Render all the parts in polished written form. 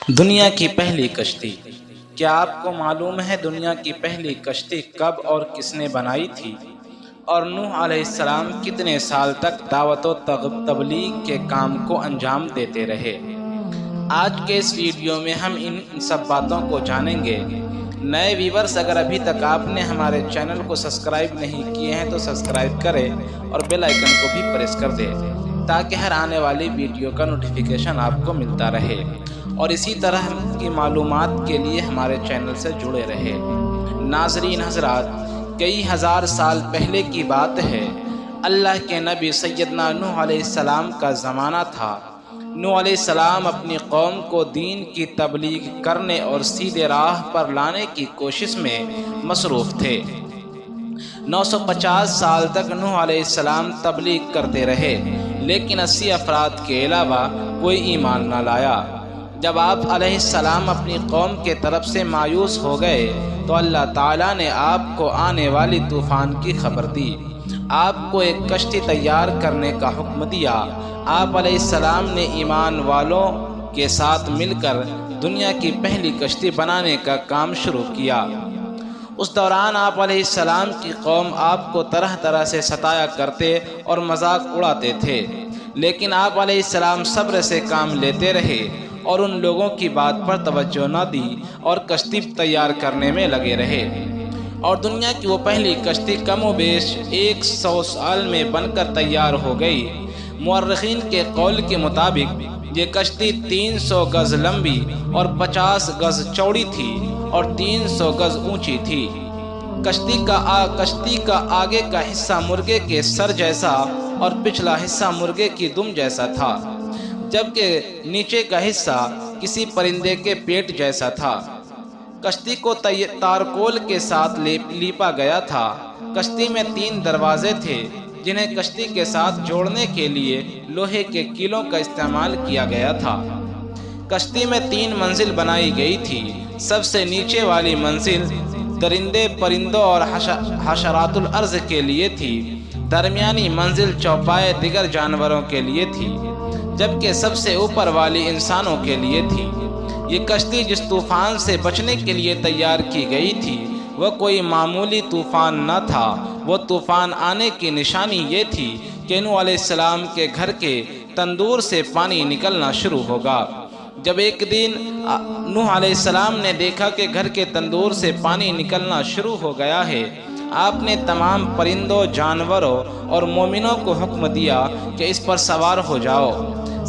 دنیا کی پہلی کشتی۔ کیا آپ کو معلوم ہے دنیا کی پہلی کشتی کب اور کس نے بنائی تھی؟ اور نوح علیہ السلام کتنے سال تک دعوت و تبلیغ کے کام کو انجام دیتے رہے؟ آج کے اس ویڈیو میں ہم ان سب باتوں کو جانیں گے۔ نئے ویورز اگر ابھی تک آپ نے ہمارے چینل کو سبسکرائب نہیں کیے ہیں تو سبسکرائب کریں اور بیل آئیکن کو بھی پریس کر دیں تاکہ ہر آنے والی ویڈیو کا نوٹیفیکیشن آپ کو ملتا رہے، اور اسی طرح کی معلومات کے لیے ہمارے چینل سے جڑے رہے۔ ناظرین حضرات، کئی ہزار سال پہلے کی بات ہے، اللہ کے نبی سیدنا نوح علیہ السلام کا زمانہ تھا۔ نوح علیہ السلام اپنی قوم کو دین کی تبلیغ کرنے اور سیدھے راہ پر لانے کی کوشش میں مصروف تھے۔ 950 سال تک نوح علیہ السلام تبلیغ کرتے رہے، لیکن 80 افراد کے علاوہ کوئی ایمان نہ لایا۔ جب آپ علیہ السلام اپنی قوم کے طرف سے مایوس ہو گئے تو اللہ تعالیٰ نے آپ کو آنے والی طوفان کی خبر دی، آپ کو ایک کشتی تیار کرنے کا حکم دیا۔ آپ علیہ السلام نے ایمان والوں کے ساتھ مل کر دنیا کی پہلی کشتی بنانے کا کام شروع کیا۔ اس دوران آپ علیہ السلام کی قوم آپ کو طرح طرح سے ستایا کرتے اور مذاق اڑاتے تھے، لیکن آپ علیہ السلام صبر سے کام لیتے رہے اور ان لوگوں کی بات پر توجہ نہ دی اور کشتی تیار کرنے میں لگے رہے، اور دنیا کی وہ پہلی کشتی کم و بیش 100 سال میں بن کر تیار ہو گئی۔ مورخین کے قول کے مطابق یہ کشتی 300 گز لمبی اور 50 گز چوڑی تھی اور 300 گز اونچی تھی۔ کشتی کا آگے کا حصہ مرغے کے سر جیسا اور پچھلا حصہ مرغے کی دم جیسا تھا، جبکہ نیچے کا حصہ کسی پرندے کے پیٹ جیسا تھا۔ کشتی کو تارکول کے ساتھ لیپا گیا تھا۔ کشتی میں 3 دروازے تھے جنہیں کشتی کے ساتھ جوڑنے کے لیے لوہے کے کیلوں کا استعمال کیا گیا تھا۔ کشتی میں 3 منزل بنائی گئی تھی۔ سب سے نیچے والی منزل درندے، پرندوں اور حشرات الارض کے لیے تھی۔ درمیانی منزل چوپائے دیگر جانوروں کے لیے تھی، جبکہ سب سے اوپر والی انسانوں کے لیے تھی۔ یہ کشتی جس طوفان سے بچنے کے لیے تیار کی گئی تھی وہ کوئی معمولی طوفان نہ تھا۔ وہ طوفان آنے کی نشانی یہ تھی کہ نوح علیہ السلام کے گھر کے تندور سے پانی نکلنا شروع ہوگا۔ جب ایک دن نوح علیہ السلام نے دیکھا کہ گھر کے تندور سے پانی نکلنا شروع ہو گیا ہے، آپ نے تمام پرندوں، جانوروں اور مومنوں کو حکم دیا کہ اس پر سوار ہو جاؤ۔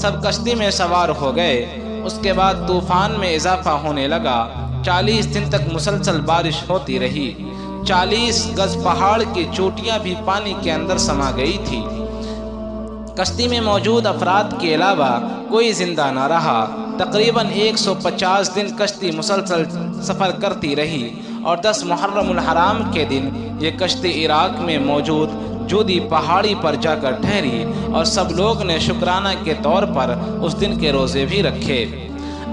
سب کشتی میں سوار ہو گئے۔ اس کے بعد طوفان میں اضافہ ہونے لگا۔ 40 دن تک مسلسل بارش ہوتی رہی۔ 40 گز پہاڑ کی چوٹیاں بھی پانی کے اندر سما گئی تھی۔ کشتی میں موجود افراد کے علاوہ کوئی زندہ نہ رہا۔ تقریباً 150 دن کشتی مسلسل سفر کرتی رہی، اور 10 محرم الحرام کے دن یہ کشتی عراق میں موجود جودی پہاڑی پر جا کر ٹھہری، اور سب لوگ نے شکرانہ کے طور پر اس دن کے روزے بھی رکھے۔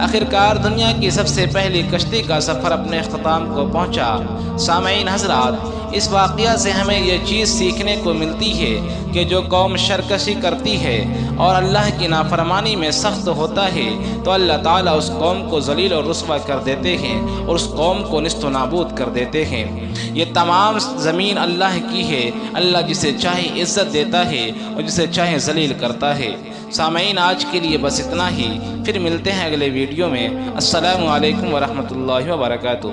آخرکار دنیا کی سب سے پہلی کشتی کا سفر اپنے اختتام کو پہنچا۔ سامعین حضرات، اس واقعہ سے ہمیں یہ چیز سیکھنے کو ملتی ہے کہ جو قوم سرکشی کرتی ہے اور اللہ کی نافرمانی میں سخت ہوتا ہے تو اللہ تعالیٰ اس قوم کو ذلیل اور رسوا کر دیتے ہیں اور اس قوم کو نیست و نابود کر دیتے ہیں۔ یہ تمام زمین اللہ کی ہے۔ اللہ جسے چاہے عزت دیتا ہے اور جسے چاہے ذلیل کرتا ہے۔ سامعین، آج کے لیے بس اتنا ہی، پھر ملتے ہیں اگلے ویڈیو میں۔ السلام علیکم ورحمۃ اللہ وبرکاتہ۔